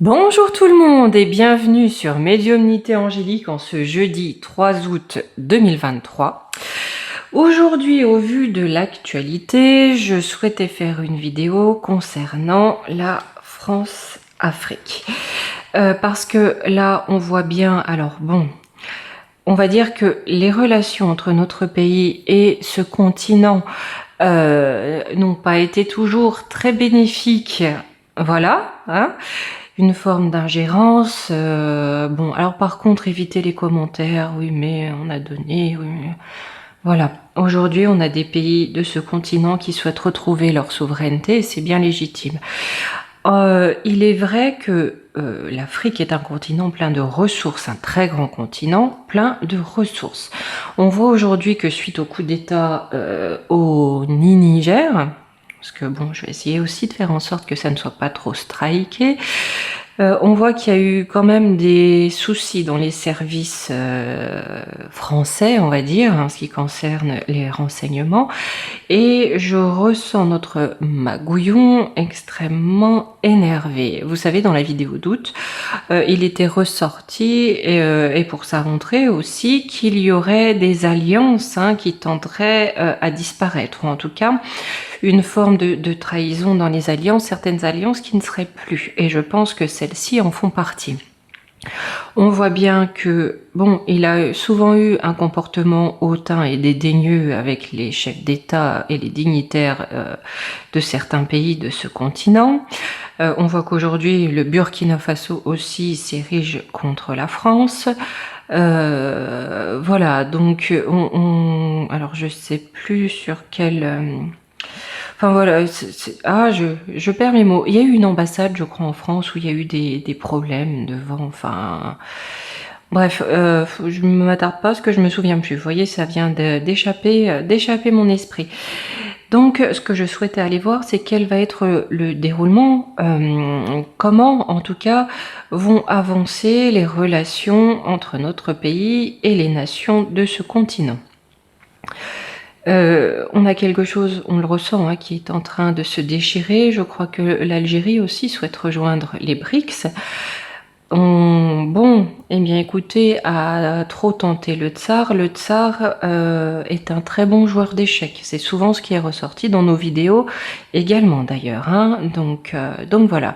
Bonjour tout le monde et bienvenue sur Médiumnité Angélique en ce jeudi 3 août 2023. Aujourd'hui, au vu de l'actualité, je souhaitais faire une vidéo concernant la France-Afrique. Parce que là, on voit bien, alors bon, on va dire que les relations entre notre pays et ce continent n'ont pas été toujours très bénéfiques. Voilà, hein, une forme d'ingérence. Bon, alors par contre, évitez les commentaires. Oui, mais on a donné. Oui, mais... Voilà. Aujourd'hui, on a des pays de ce continent qui souhaitent retrouver leur souveraineté et c'est bien légitime. Il est vrai que l'Afrique est un continent plein de ressources, un très grand continent plein de ressources. On voit aujourd'hui que suite au coup d'État au Niger, parce que bon, je vais essayer aussi de faire en sorte que ça ne soit pas trop striké, on voit qu'il y a eu quand même des soucis dans les services français, on va dire, en ce qui concerne les renseignements. Et je ressens notre Magouillon extrêmement énervé. Vous savez, dans la vidéo d'août, il était ressorti, et pour sa rentrée aussi, qu'il y aurait des alliances qui tenderaient à disparaître, ou en tout cas une forme de trahison dans les alliances, certaines alliances qui ne seraient plus. Et je pense que celles-ci en font partie. On voit bien que, bon, il a souvent eu un comportement hautain et dédaigneux avec les chefs d'État et les dignitaires de certains pays de ce continent. On voit qu'aujourd'hui, le Burkina Faso aussi s'érige contre la France. Voilà, donc alors je sais plus sur quel... Enfin voilà, je perds mes mots. Il y a eu une ambassade, je crois, en France où il y a eu des problèmes devant, enfin... Bref, je ne m'attarde pas parce que je me souviens plus. Vous voyez, ça vient d'échapper mon esprit. Donc, ce que je souhaitais aller voir, c'est quel va être le déroulement, comment, en tout cas, vont avancer les relations entre notre pays et les nations de ce continent. On a quelque chose, on le ressent, qui est en train de se déchirer. Je crois que l'Algérie aussi souhaite rejoindre les BRICS. Bon, eh bien écoutez, à trop tenter le tsar est un très bon joueur d'échecs. C'est souvent ce qui est ressorti dans nos vidéos également d'ailleurs. Donc voilà,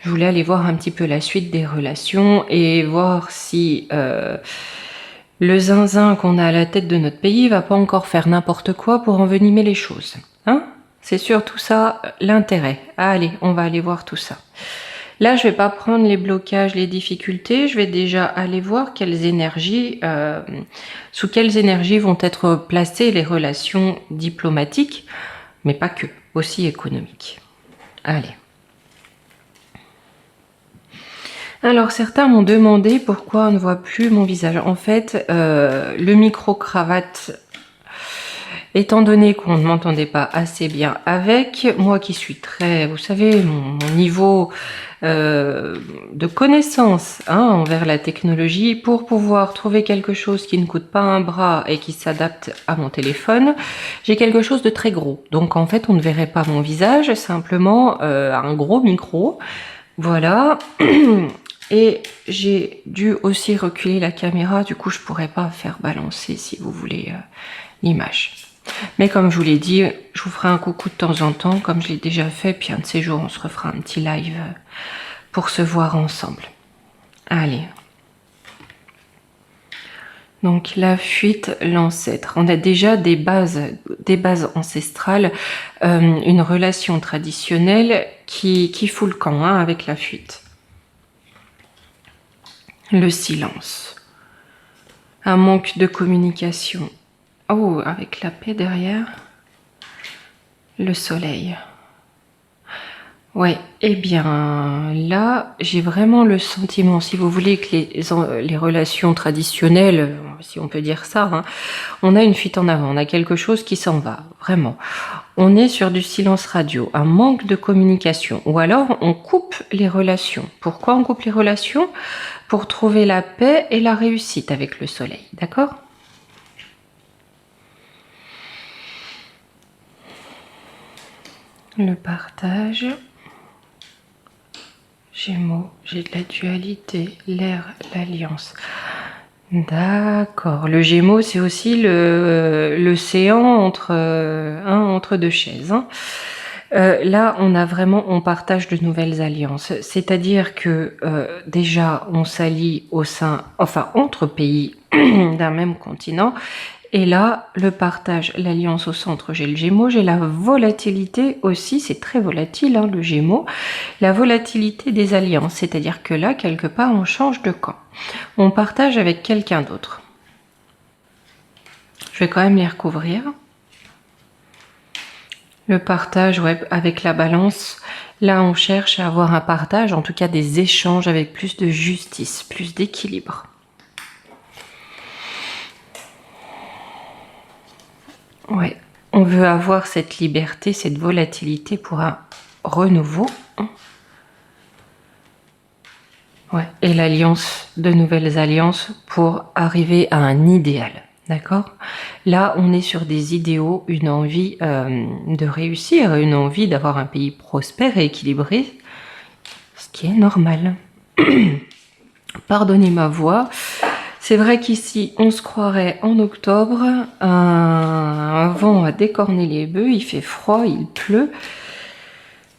je voulais aller voir un petit peu la suite des relations et voir si le zinzin qu'on a à la tête de notre pays va pas encore faire n'importe quoi pour envenimer les choses. C'est surtout ça l'intérêt. Allez, on va aller voir tout ça. Là, je vais pas prendre les blocages, les difficultés, je vais déjà aller voir quelles énergies, sous quelles énergies vont être placées les relations diplomatiques, mais pas que, aussi économiques. Allez. Alors, certains m'ont demandé pourquoi on ne voit plus mon visage. En fait, le micro-cravate, étant donné qu'on ne m'entendait pas assez bien avec, moi qui suis très, vous savez, mon niveau de connaissance envers la technologie, pour pouvoir trouver quelque chose qui ne coûte pas un bras et qui s'adapte à mon téléphone, j'ai quelque chose de très gros. Donc en fait, on ne verrait pas mon visage, simplement un gros micro. Voilà. Et j'ai dû aussi reculer la caméra, du coup je pourrais pas faire balancer, si vous voulez, l'image. Mais comme je vous l'ai dit, je vous ferai un coucou de temps en temps, comme je l'ai déjà fait, puis un de ces jours on se refera un petit live pour se voir ensemble. Allez. Donc la fuite, l'ancêtre. On a déjà des bases ancestrales, une relation traditionnelle qui fout le camp avec la fuite. Le silence. Un manque de communication. Oh, avec la paix derrière. Le soleil. Ouais, eh bien là, j'ai vraiment le sentiment, si vous voulez, que les relations traditionnelles, si on peut dire ça, on a une fuite en avant, on a quelque chose qui s'en va, vraiment. On est sur du silence radio, un manque de communication, ou alors on coupe les relations. Pourquoi on coupe les relations? Pour trouver la paix et la réussite avec le soleil, d'accord? Le partage. Gémeaux, j'ai de la dualité, l'air, l'alliance. D'accord. Le Gémeaux, c'est aussi l'océan entre deux chaises. Hein. Là, on partage de nouvelles alliances. C'est-à-dire que déjà, on s'allie entre pays d'un même continent. Et là, le partage, l'alliance au centre, j'ai le Gémeaux, j'ai la volatilité aussi, c'est très volatile, hein, le Gémeaux, la volatilité des alliances, c'est-à-dire que là, quelque part, on change de camp. On partage avec quelqu'un d'autre. Je vais quand même les recouvrir. Le partage, ouais, avec la balance, là, on cherche à avoir un partage, en tout cas des échanges avec plus de justice, plus d'équilibre. Ouais, on veut avoir cette liberté, cette volatilité pour un renouveau. Ouais, et l'alliance, de nouvelles alliances pour arriver à un idéal. D'accord? Là, on est sur des idéaux, une envie de réussir, une envie d'avoir un pays prospère et équilibré, ce qui est normal. Pardonnez ma voix. C'est vrai qu'ici, on se croirait en octobre, un vent a décorné les bœufs, il fait froid, il pleut.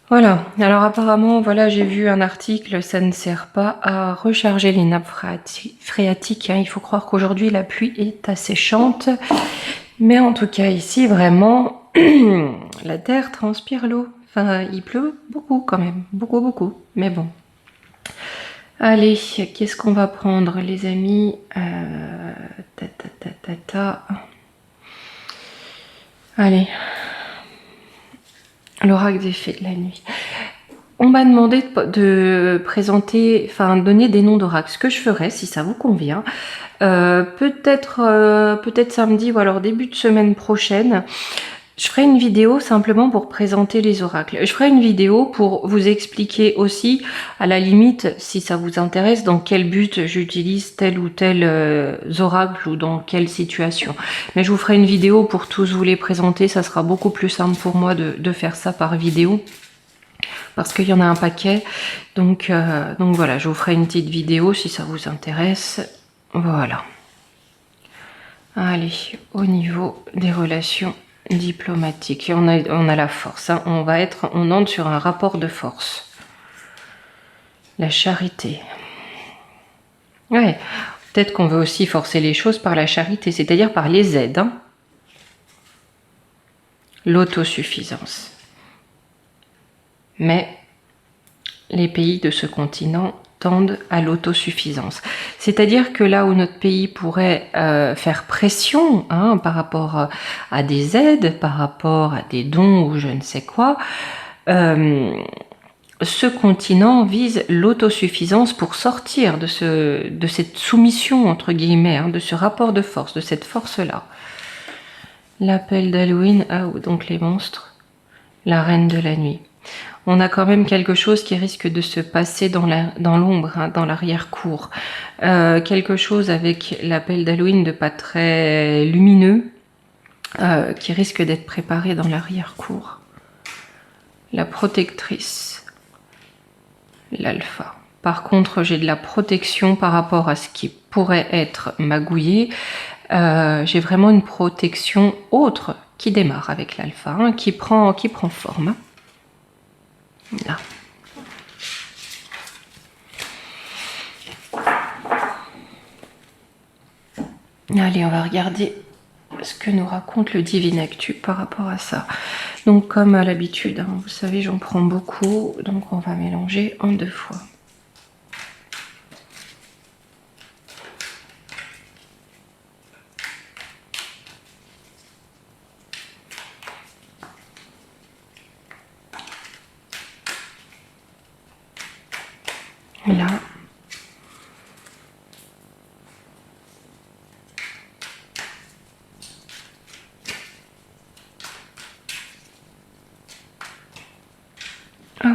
Voilà, alors apparemment, voilà, j'ai vu un article, ça ne sert pas à recharger les nappes phréatiques. Hein. Il faut croire qu'aujourd'hui, la pluie est asséchante. Mais en tout cas, ici, vraiment, la terre transpire l'eau. Enfin, il pleut beaucoup quand même, beaucoup, beaucoup. Mais bon. Allez, qu'est-ce qu'on va prendre, les amis? Allez. L'oracle des fées de la nuit. On m'a demandé de présenter, enfin donner des noms d'oracle. Ce que je ferai, si ça vous convient, peut-être samedi ou alors début de semaine prochaine, je ferai une vidéo simplement pour présenter les oracles. Je ferai une vidéo pour vous expliquer aussi, à la limite, si ça vous intéresse, dans quel but j'utilise tel ou tel oracle ou dans quelle situation. Mais je vous ferai une vidéo pour tous vous les présenter. Ça sera beaucoup plus simple pour moi de faire ça par vidéo. Parce qu'il y en a un paquet. Donc voilà, je vous ferai une petite vidéo si ça vous intéresse. Voilà. Allez, au niveau des relations diplomatiques, on a la force. Hein. On entre sur un rapport de force. La charité. Ouais, peut-être qu'on veut aussi forcer les choses par la charité, c'est-à-dire par les aides. Hein. L'autosuffisance. Mais les pays de ce continent tendent à l'autosuffisance. C'est-à-dire que là où notre pays pourrait faire pression hein, par rapport à des aides, par rapport à des dons ou je ne sais quoi, ce continent vise l'autosuffisance pour sortir de cette soumission, entre guillemets, hein, de ce rapport de force, de cette force-là. L'appel d'Halloween, donc les monstres, la reine de la nuit. On a quand même quelque chose qui risque de se passer dans l'ombre, hein, dans l'arrière-cour. Quelque chose avec l'appel d'Halloween de pas très lumineux, qui risque d'être préparé dans l'arrière-cour. La protectrice, l'alpha. Par contre, j'ai de la protection par rapport à ce qui pourrait être magouillé. J'ai vraiment une protection autre qui démarre avec l'alpha, hein, qui prend forme. Hein. Là. Allez, on va regarder ce que nous raconte le Divin Actu par rapport à ça. Donc, comme à l'habitude, hein, vous savez, j'en prends beaucoup, donc on va mélanger en 2 fois. Là. Hop.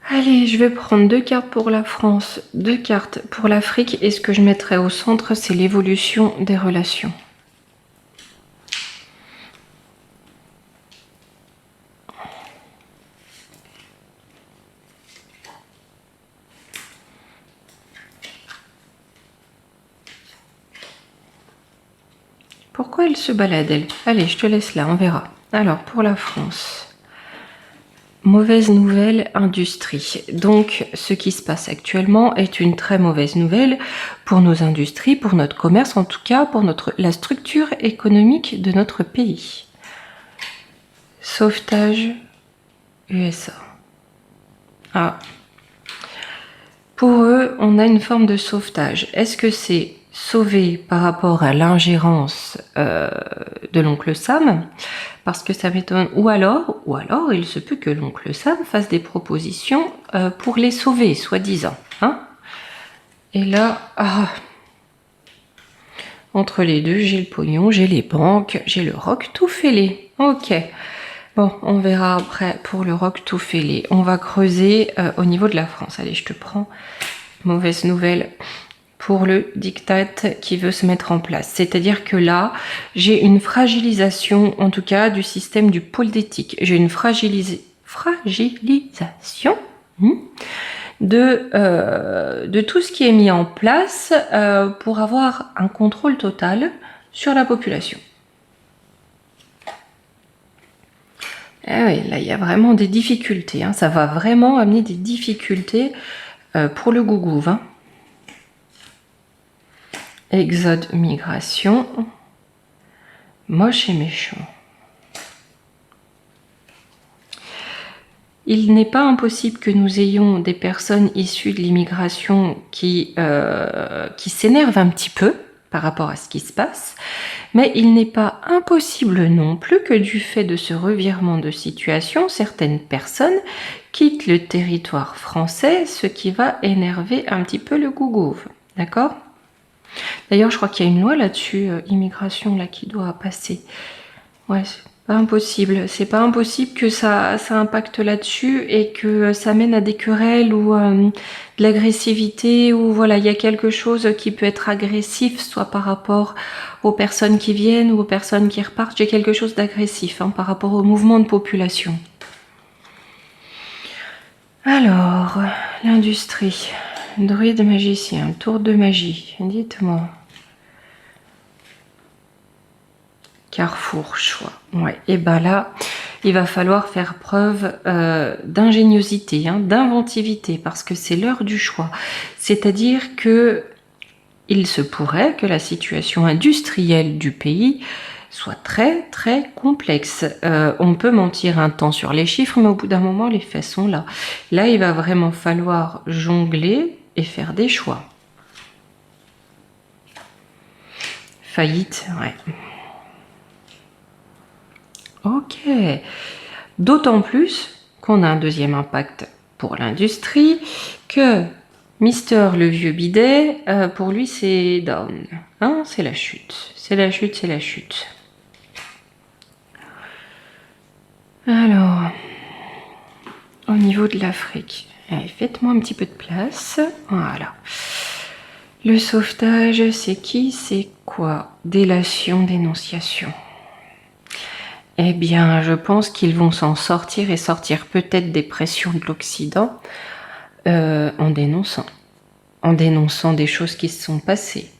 Allez, je vais prendre 2 cartes pour la France, 2 cartes pour l'Afrique. Et ce que je mettrai au centre, c'est l'évolution des relations. Pourquoi elle se balade, elle? Allez, je te laisse là, on verra. Alors, pour la France, mauvaise nouvelle, industrie. Donc, ce qui se passe actuellement est une très mauvaise nouvelle pour nos industries, pour notre commerce, en tout cas pour la structure économique de notre pays. Sauvetage USA. Ah. Pour eux, on a une forme de sauvetage. Est-ce que c'est sauvé par rapport à l'ingérence de l'oncle Sam? Parce que ça m'étonne. Ou alors, il se peut que l'oncle Sam fasse des propositions pour les sauver, soi-disant. Hein? Et là, entre les deux, j'ai le pognon, j'ai les banques, j'ai le roc tout fêlé. Ok. Bon, on verra après pour le roc tout fêlé. On va creuser au niveau de la France. Allez, je te prends. Mauvaise nouvelle pour le diktat qui veut se mettre en place. C'est-à-dire que là, j'ai une fragilisation, en tout cas, du système du politique. J'ai une fragilisation de tout ce qui est mis en place pour avoir un contrôle total sur la population. Ah oui, là, il y a vraiment des difficultés. Hein. Ça va vraiment amener des difficultés pour le Gougouve. Hein. Exode, migration. Moche et méchant. Il n'est pas impossible que nous ayons des personnes issues de l'immigration qui s'énervent un petit peu par rapport à ce qui se passe, mais il n'est pas impossible non plus que du fait de ce revirement de situation, certaines personnes quittent le territoire français, ce qui va énerver un petit peu le Gougouve. D'accord? D'ailleurs, je crois qu'il y a une loi là-dessus, immigration, là, qui doit passer. Ouais, c'est pas impossible. C'est pas impossible que ça impacte là-dessus et que ça mène à des querelles ou de l'agressivité, ou voilà, il y a quelque chose qui peut être agressif, soit par rapport aux personnes qui viennent ou aux personnes qui repartent. J'ai quelque chose d'agressif par rapport au mouvement de population. Alors, l'industrie. Druide magicien, tour de magie, dites-moi. Carrefour, choix. Ouais, et ben là, il va falloir faire preuve d'ingéniosité, d'inventivité, parce que c'est l'heure du choix. C'est-à-dire que il se pourrait que la situation industrielle du pays soit très très complexe. On peut mentir un temps sur les chiffres, mais au bout d'un moment, les faits sont là. Là, il va vraiment falloir jongler et faire des choix. Faillite, ouais. Ok. D'autant plus qu'on a un deuxième impact pour l'industrie, que Mister le vieux bidet, pour lui c'est down. Hein, c'est la chute. C'est la chute, c'est la chute. Alors, au niveau de l'Afrique, faites-moi un petit peu de place. Voilà. Le sauvetage, c'est qui? C'est quoi? Délation, dénonciation. Eh bien, je pense qu'ils vont s'en sortir et sortir peut-être des pressions de l'Occident en dénonçant des choses qui se sont passées,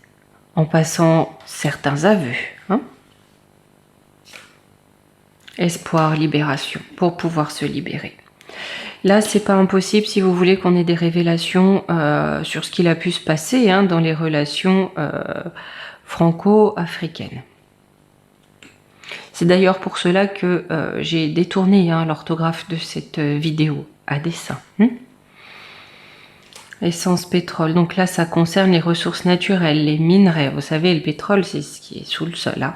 en passant certains aveux. Espoir, libération, pour pouvoir se libérer. Là, c'est pas impossible si vous voulez qu'on ait des révélations sur ce qu'il a pu se passer dans les relations franco-africaines. C'est d'ailleurs pour cela que j'ai détourné l'orthographe de cette vidéo à dessein. Essence pétrole. Donc là, ça concerne les ressources naturelles, les minerais. Vous savez, le pétrole, c'est ce qui est sous le sol.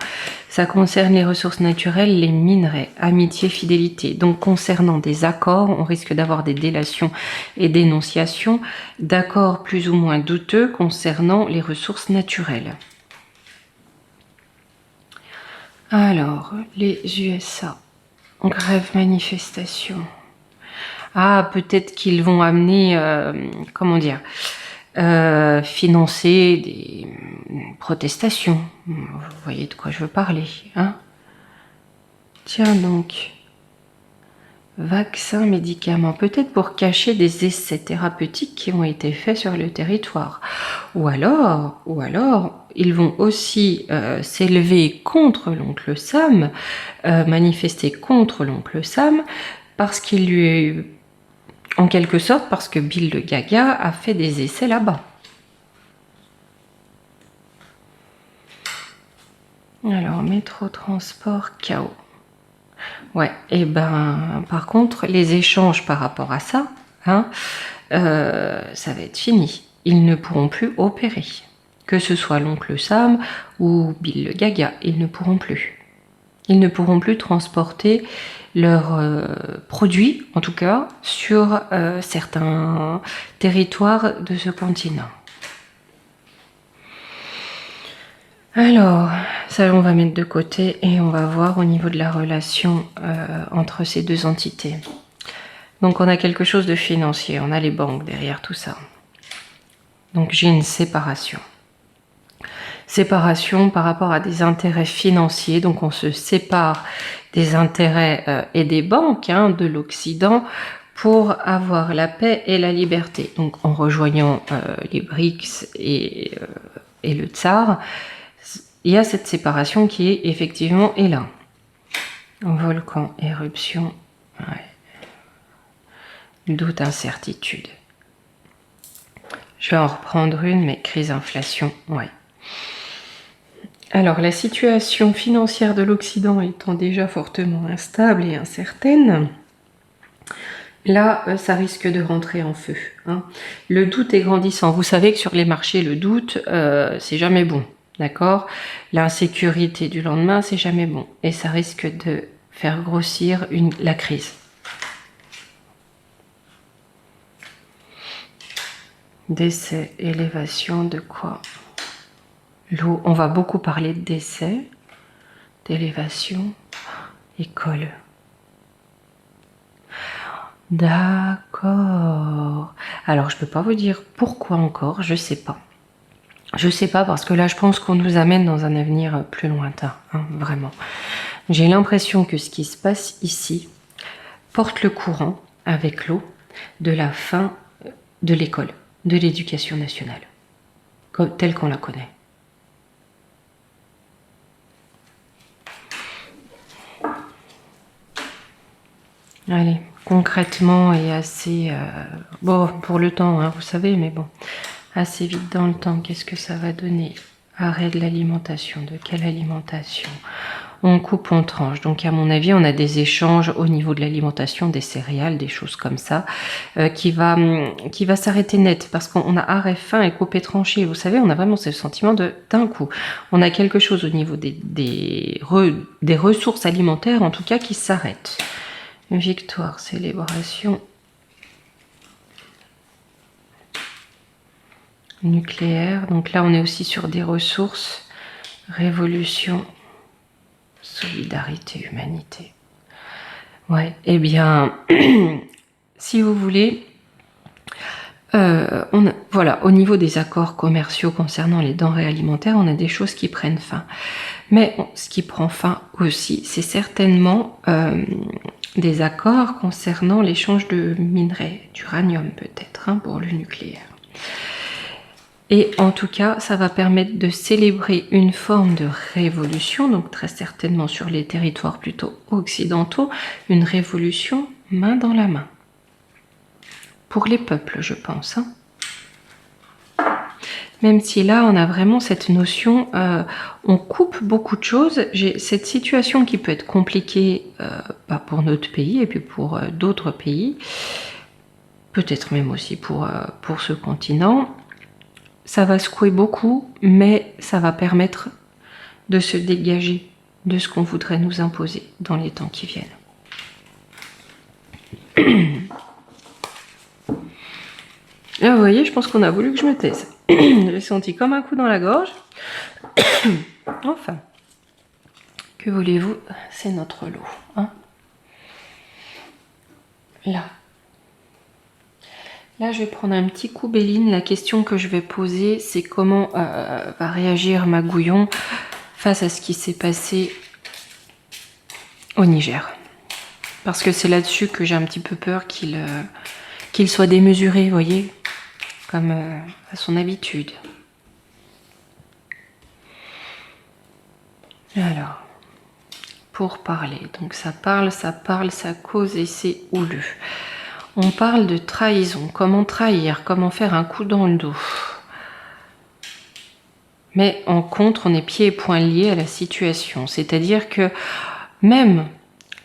Ça concerne les ressources naturelles, les minerais, amitié, fidélité. Donc concernant des accords, on risque d'avoir des délations et dénonciations d'accords plus ou moins douteux concernant les ressources naturelles. Alors, les USA, grève, manifestation. Ah, peut-être qu'ils vont amener, financer des protestations. Vous voyez de quoi je veux parler, Tiens donc. Vaccins, médicaments, peut-être pour cacher des essais thérapeutiques qui ont été faits sur le territoire. Ou alors, ils vont aussi s'élever contre l'oncle Sam, manifester contre l'oncle Sam, parce qu'il lui est, en quelque sorte, parce que Bill le Gaga a fait des essais là-bas. Alors, métro, transport, chaos. Ouais, et ben, par contre, les échanges par rapport à ça, hein, ça va être fini. Ils ne pourront plus opérer. Que ce soit l'oncle Sam ou Bill le Gaga, ils ne pourront plus. Ils ne pourront plus transporter leurs produits, en tout cas, sur certains territoires de ce continent. Alors, ça on va mettre de côté et on va voir au niveau de la relation entre ces deux entités. Donc on a quelque chose de financier, on a les banques derrière tout ça. Donc j'ai une séparation. Séparation par rapport à des intérêts financiers, donc on se sépare des intérêts et des banques hein, de l'Occident pour avoir la paix et la liberté. Donc en rejoignant les BRICS et le Tsar, il y a cette séparation qui est effectivement est là. Volcan, éruption, ouais. Doute, incertitude. Je vais en reprendre une, mais crise, inflation, ouais. Alors, la situation financière de l'Occident étant déjà fortement instable et incertaine, là, ça risque de rentrer en feu. Hein. Le doute est grandissant. Vous savez que sur les marchés, le doute, c'est jamais bon. D'accord? L'insécurité du lendemain, c'est jamais bon. Et ça risque de faire grossir la crise. Décès, élévation, de quoi? L'eau, on va beaucoup parler de décès, d'élévation, école. D'accord. Alors, je ne peux pas vous dire pourquoi encore, je ne sais pas. Je ne sais pas parce que là, je pense qu'on nous amène dans un avenir plus lointain, hein, vraiment. J'ai l'impression que ce qui se passe ici porte le courant avec l'eau de la fin de l'école, de l'éducation nationale, telle qu'on la connaît. Allez, concrètement et assez... bon, pour le temps, hein, vous savez, mais bon, assez vite dans le temps, qu'est-ce que ça va donner? Arrêt de l'alimentation. De quelle alimentation? On coupe, on tranche. Donc, à mon avis, on a des échanges au niveau de l'alimentation, des céréales, des choses comme ça, qui va s'arrêter net. Parce qu'on a arrêt fin et coupé tranché. Vous savez, on a vraiment ce sentiment d'un coup. On a quelque chose au niveau des ressources alimentaires, en tout cas, qui s'arrête. Victoire, célébration. Nucléaire. Donc là, on est aussi sur des ressources. Révolution. Solidarité, humanité. Ouais, eh bien, si vous voulez, voilà, au niveau des accords commerciaux concernant les denrées alimentaires, on a des choses qui prennent fin. Mais ce qui prend fin aussi, c'est certainement des accords concernant l'échange de minerais, d'uranium peut-être, hein, pour le nucléaire. Et en tout cas, ça va permettre de célébrer une forme de révolution, donc très certainement sur les territoires plutôt occidentaux, une révolution main dans la main. Pour les peuples, je pense. Hein. Même si là, on a vraiment cette notion, on coupe beaucoup de choses. J'ai cette situation qui peut être compliquée pour notre pays et puis pour d'autres pays, peut-être même aussi pour ce continent. Ça va secouer beaucoup, mais ça va permettre de se dégager de ce qu'on voudrait nous imposer dans les temps qui viennent. Là, vous voyez, je pense qu'on a voulu que je me taise. J'ai senti comme un coup dans la gorge. Enfin, que voulez-vous? C'est notre lot. Hein, là. Là, je vais prendre un petit coup Béline. La question que je vais poser, c'est comment va réagir Magouillon face à ce qui s'est passé au Niger. Parce que c'est là-dessus que j'ai un petit peu peur qu'il soit démesuré, vous voyez, comme à son habitude. Alors, pour parler, donc ça parle, ça cause et c'est houleux. On parle de trahison, comment trahir, comment faire un coup dans le dos. Mais en contre, on est pieds et poings liés à la situation. C'est-à-dire que même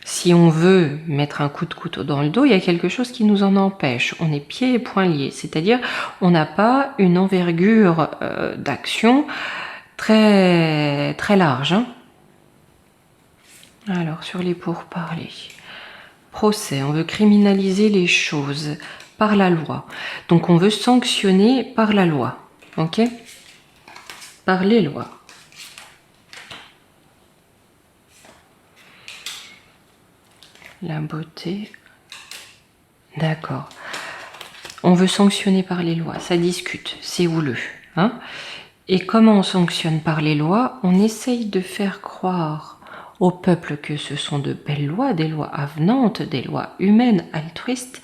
si on veut mettre un coup de couteau dans le dos, il y a quelque chose qui nous en empêche. On est pieds et poings liés. C'est-à-dire on n'a pas une envergure d'action très, très large. Hein. Alors, sur les pourparlers. Procès, on veut criminaliser les choses par la loi. Donc on veut sanctionner par la loi. Ok ? Par les lois. La beauté. D'accord. On veut sanctionner par les lois. Ça discute. C'est houleux. Hein? Et comment on sanctionne par les lois? On essaye de faire croire au peuple que ce sont de belles lois, des lois avenantes, des lois humaines, altruistes.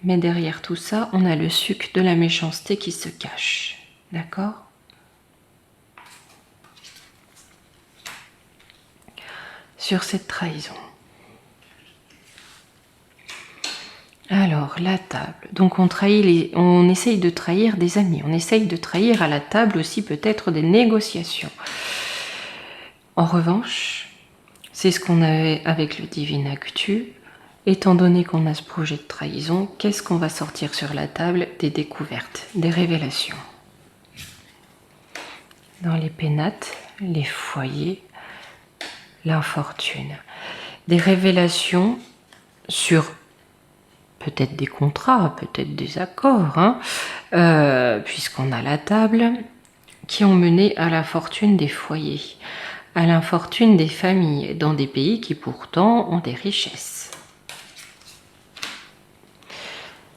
Mais derrière tout ça, on a le suc de la méchanceté qui se cache. D'accord? Sur cette trahison. Alors, la table. Donc, on essaye de trahir des amis. On essaye de trahir à la table aussi peut-être des négociations. En revanche, c'est ce qu'on avait avec le Divin Actu. Étant donné qu'on a ce projet de trahison, qu'est-ce qu'on va sortir sur la table? Des découvertes, des révélations. Dans les pénates, les foyers, l'infortune. Des révélations sur peut-être des contrats, peut-être des accords, hein, puisqu'on a la table, qui ont mené à la fortune des foyers, à l'infortune des familles, dans des pays qui pourtant ont des richesses.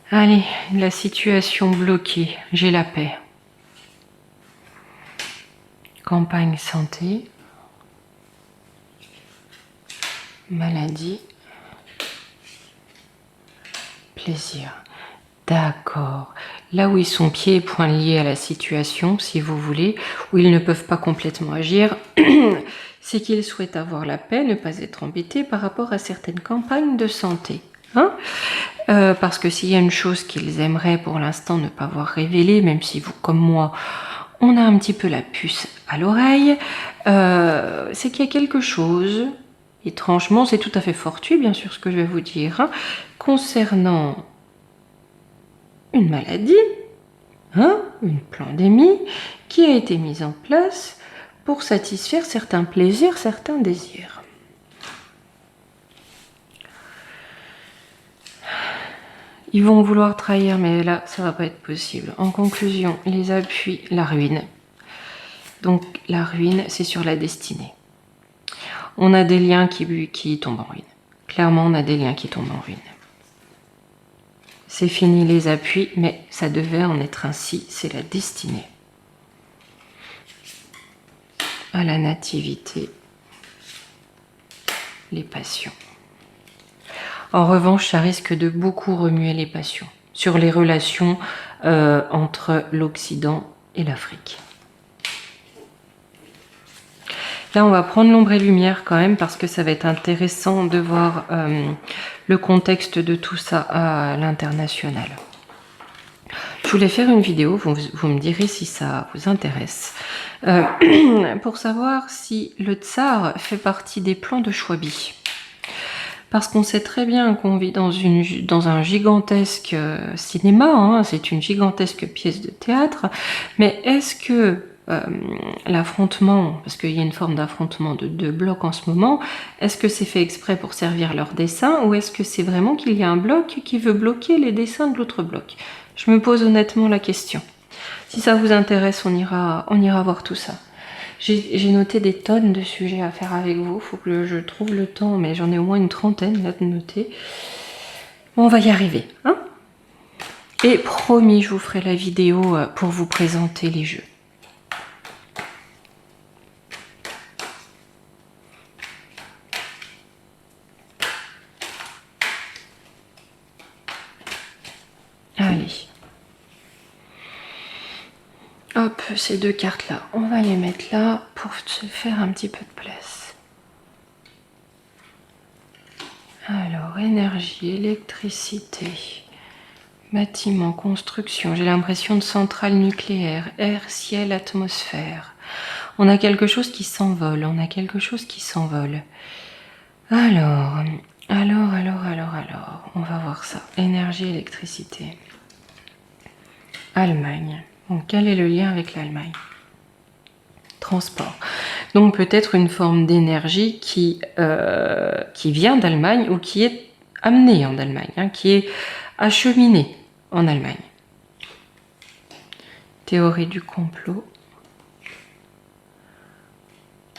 Allez, la situation bloquée, j'ai la paix. Campagne santé, maladie, plaisir. D'accord. Là où ils sont pieds et poings liés à la situation, si vous voulez, où ils ne peuvent pas complètement agir, c'est qu'ils souhaitent avoir la paix, ne pas être embêtés par rapport à certaines campagnes de santé. Hein? Parce que s'il y a une chose qu'ils aimeraient pour l'instant ne pas voir révélée, même si vous, comme moi, on a un petit peu la puce à l'oreille, c'est qu'il y a quelque chose, étrangement, c'est tout à fait fortuit, bien sûr, ce que je vais vous dire, hein, concernant une maladie, hein, une pandémie, qui a été mise en place pour satisfaire certains plaisirs, certains désirs. Ils vont vouloir trahir, mais là, ça va pas être possible. En conclusion, les appuis, la ruine. Donc, la ruine, c'est sur la destinée. On a des liens qui tombent en ruine. Clairement, on a des liens qui tombent en ruine. C'est fini les appuis, mais ça devait en être ainsi, c'est la destinée. À la nativité, les passions. En revanche, ça risque de beaucoup remuer les passions sur les relations entre l'Occident et l'Afrique. Là, on va prendre l'ombre et lumière quand même parce que ça va être intéressant de voir le contexte de tout ça à l'international. Je voulais faire une vidéo, vous me direz si ça vous intéresse, pour savoir si le tsar fait partie des plans de Chouabi. Parce qu'on sait très bien qu'on vit dans un gigantesque cinéma, hein, c'est une gigantesque pièce de théâtre, mais est-ce que l'affrontement, parce qu'il y a une forme d'affrontement de deux blocs en ce moment, est-ce que c'est fait exprès pour servir leur dessin ou est-ce que c'est vraiment qu'il y a un bloc qui veut bloquer les dessins de l'autre bloc? Je me pose honnêtement la question. Si ça vous intéresse, on ira voir tout ça. J'ai noté des tonnes de sujets à faire avec vous. Il faut que je trouve le temps, mais j'en ai au moins une trentaine là de noter. On va y arriver. Hein? Et promis, je vous ferai la vidéo pour vous présenter les jeux. Allez. Hop, ces deux cartes-là, on va les mettre là pour se faire un petit peu de place. Alors, énergie, électricité, bâtiment, construction. J'ai l'impression de centrale nucléaire, air, ciel, atmosphère. On a quelque chose qui s'envole, on a quelque chose qui s'envole. Alors, on va voir ça. Énergie, électricité. Allemagne. Donc, quel est le lien avec l'Allemagne? Transport. Donc, peut-être une forme d'énergie qui vient d'Allemagne ou qui est amenée en Allemagne, hein, qui est acheminée en Allemagne. Théorie du complot.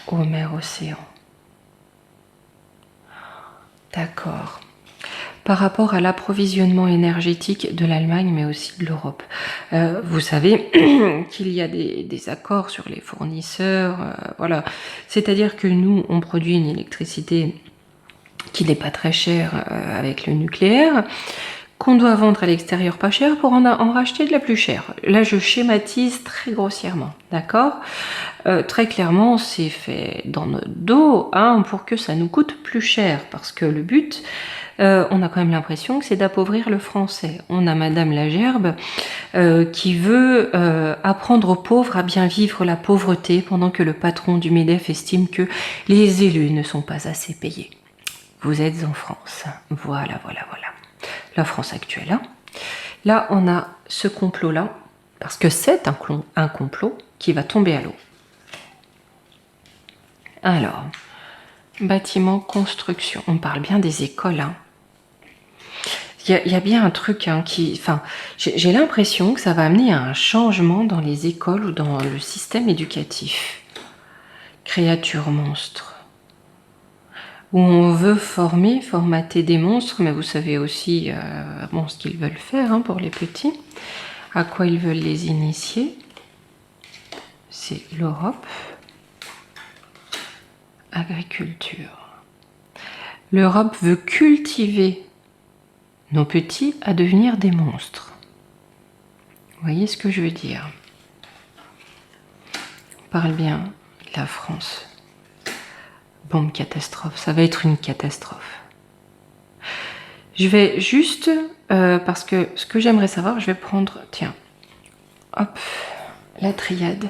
Eau, mer, océan. D'accord. Par rapport à l'approvisionnement énergétique de l'Allemagne, mais aussi de l'Europe. Vous savez qu'il y a des accords sur les fournisseurs, voilà. C'est-à-dire que nous, on produit une électricité qui n'est pas très chère avec le nucléaire, qu'on doit vendre à l'extérieur pas cher pour en racheter de la plus chère. Là, je schématise très grossièrement, d'accord? Très clairement, c'est fait dans notre dos hein, pour que ça nous coûte plus cher, parce que le but, on a quand même l'impression que c'est d'appauvrir le français. On a Madame Lagerbe qui veut apprendre aux pauvres à bien vivre la pauvreté, pendant que le patron du MEDEF estime que les élus ne sont pas assez payés. Vous êtes en France. Voilà. La France actuelle. Hein. Là, on a ce complot-là, parce que c'est un complot qui va tomber à l'eau. Alors, bâtiment, construction. On parle bien des écoles. Hein. Il y a bien un truc hein, qui... Enfin, j'ai l'impression que ça va amener à un changement dans les écoles ou dans le système éducatif. Créatures monstres. Où on veut formater des monstres, mais vous savez aussi bon, ce qu'ils veulent faire hein, pour les petits, à quoi ils veulent les initier. C'est l'Europe. Agriculture. L'Europe veut cultiver nos petits à devenir des monstres. Vous voyez ce que je veux dire? On parle bien de la France. Bombe catastrophe, ça va être une catastrophe. Je vais juste, parce que ce que j'aimerais savoir, je vais prendre, tiens, hop, la triade.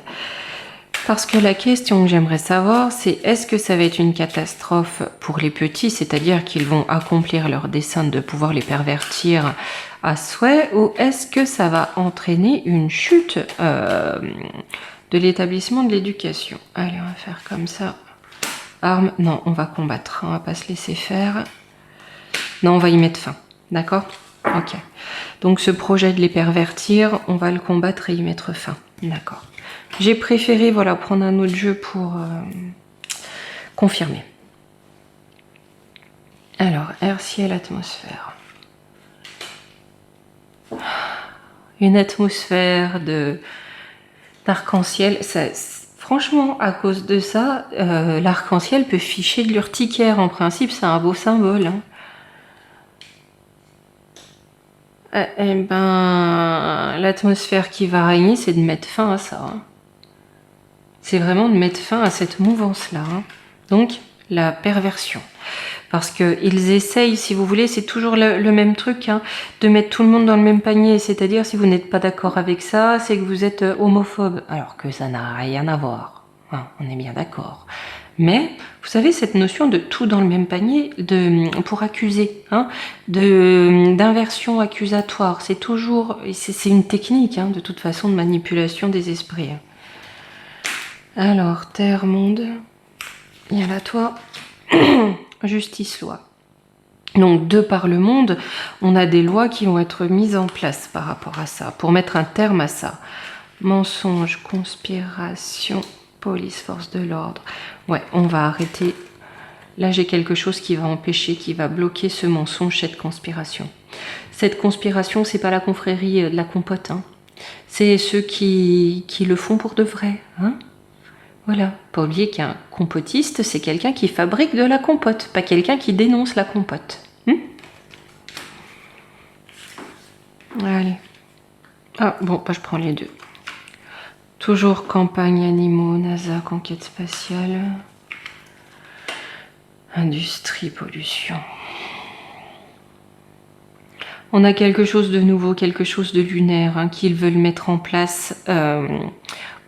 Parce que la question que j'aimerais savoir, c'est est-ce que ça va être une catastrophe pour les petits, c'est-à-dire qu'ils vont accomplir leur dessein de pouvoir les pervertir à souhait, ou est-ce que ça va entraîner une chute de l'établissement de l'éducation? Allez, on va faire comme ça. Arme, non, on va combattre, on va pas se laisser faire. Non, on va y mettre fin, d'accord? Ok. Donc ce projet de les pervertir, on va le combattre et y mettre fin, d'accord. J'ai préféré, voilà, prendre un autre jeu pour confirmer. Alors, air, ciel, atmosphère. Une atmosphère d'arc-en-ciel, franchement, à cause de ça, l'arc-en-ciel peut ficher de l'urticaire. En principe, c'est un beau symbole. Hein. Eh ben, l'atmosphère qui va régner, c'est de mettre fin à ça. Hein. C'est vraiment de mettre fin à cette mouvance-là. Hein. Donc, la perversion. Parce qu'ils essayent, si vous voulez, c'est toujours le même truc, hein, de mettre tout le monde dans le même panier. C'est-à-dire, si vous n'êtes pas d'accord avec ça, c'est que vous êtes homophobe. Alors que ça n'a rien à voir. Hein, on est bien d'accord. Mais, vous savez, cette notion de tout dans le même panier, pour accuser, hein, d'inversion accusatoire, c'est toujours... C'est une technique, hein, de toute façon, de manipulation des esprits. Alors, terre, monde... Il y a là, toi... Justice, loi. Donc, de par le monde, on a des lois qui vont être mises en place par rapport à ça, pour mettre un terme à ça. Mensonge, conspiration, police, force de l'ordre. Ouais, on va arrêter. Là, j'ai quelque chose qui va empêcher, qui va bloquer ce mensonge, cette conspiration. Cette conspiration, c'est pas la confrérie de la compote. Hein. C'est ceux qui le font pour de vrai. Hein. Voilà, pas oublier qu'un compotiste, c'est quelqu'un qui fabrique de la compote, pas quelqu'un qui dénonce la compote. Allez, Ah bon, bah, je prends les deux. Toujours campagne animaux, NASA, conquête spatiale, industrie, pollution. On a quelque chose de nouveau, quelque chose de lunaire hein, qu'ils veulent mettre en place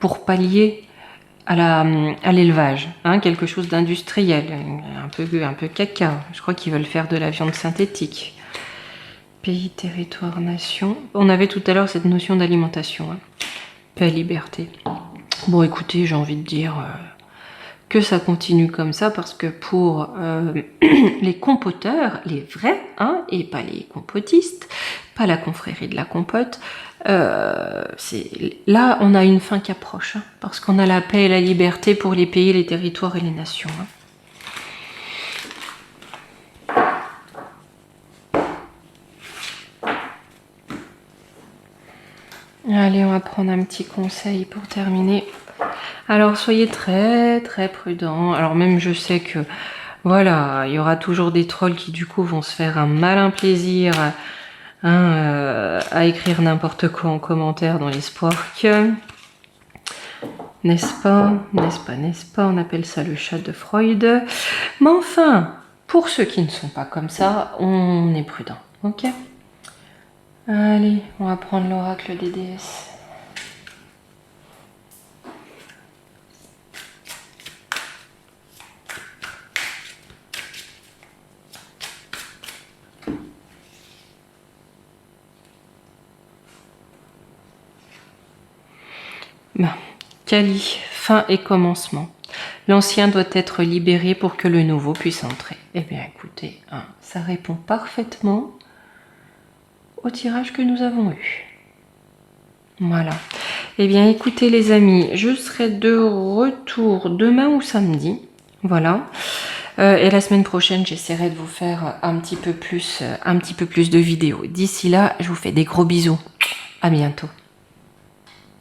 pour pallier à l'élevage, hein, quelque chose d'industriel, un peu caca. Je crois qu'ils veulent faire de la viande synthétique. Pays, territoire, nation. On avait tout à l'heure cette notion d'alimentation. Hein. Paix, liberté. Bon, écoutez, j'ai envie de dire que ça continue comme ça parce que pour les compoteurs, les vrais, hein, et pas les compotistes, pas la confrérie de la compote, là, on a une fin qui approche, hein, parce qu'on a la paix et la liberté pour les pays, les territoires et les nations. Hein. Allez, on va prendre un petit conseil pour terminer. Alors, soyez très très prudents. Alors même, je sais que, voilà, il y aura toujours des trolls qui, du coup, vont se faire un malin plaisir à écrire n'importe quoi en commentaire dans l'espoir que... N'est-ce pas, on appelle ça le chat de Freud. Mais enfin, pour ceux qui ne sont pas comme ça, on est prudent, ok? Allez, on va prendre l'oracle des déesses. Kali, fin et commencement. L'ancien doit être libéré pour que le nouveau puisse entrer. Eh bien, écoutez, hein, ça répond parfaitement au tirage que nous avons eu. Voilà. Eh bien, écoutez les amis, je serai de retour demain ou samedi. Voilà. Et la semaine prochaine, j'essaierai de vous faire un petit peu plus de vidéos. D'ici là, je vous fais des gros bisous. À bientôt.